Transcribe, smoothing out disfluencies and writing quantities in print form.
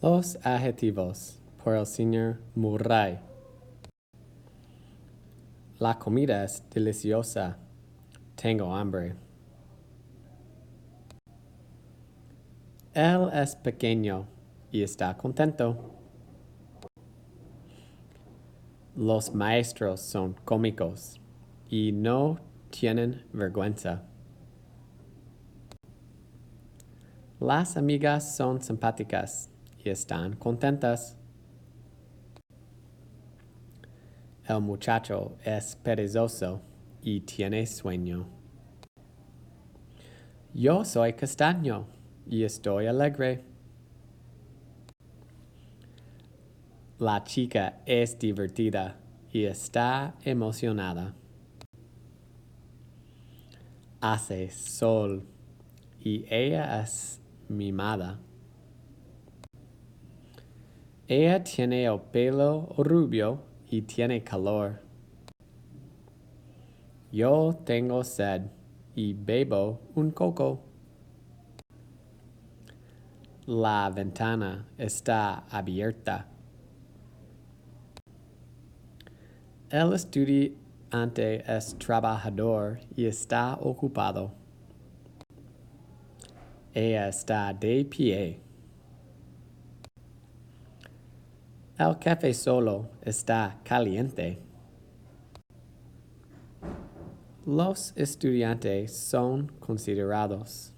Los adjetivos por el señor Murray. La comida es deliciosa. Tengo hambre. Él es pequeño y está contento. Los maestros son cómicos y no tienen vergüenza. Las amigas son simpáticas y están contentas. El muchacho es perezoso y tiene sueño. Yo soy castaño y estoy alegre. La chica es divertida y está emocionada. Hace sol y ella es mimada. Ella tiene el pelo rubio y tiene calor. Yo tengo sed y bebo un coco. La ventana está abierta. El estudiante es trabajador y está ocupado. Ella está de pie. El café solo está caliente. Los estudiantes son considerados.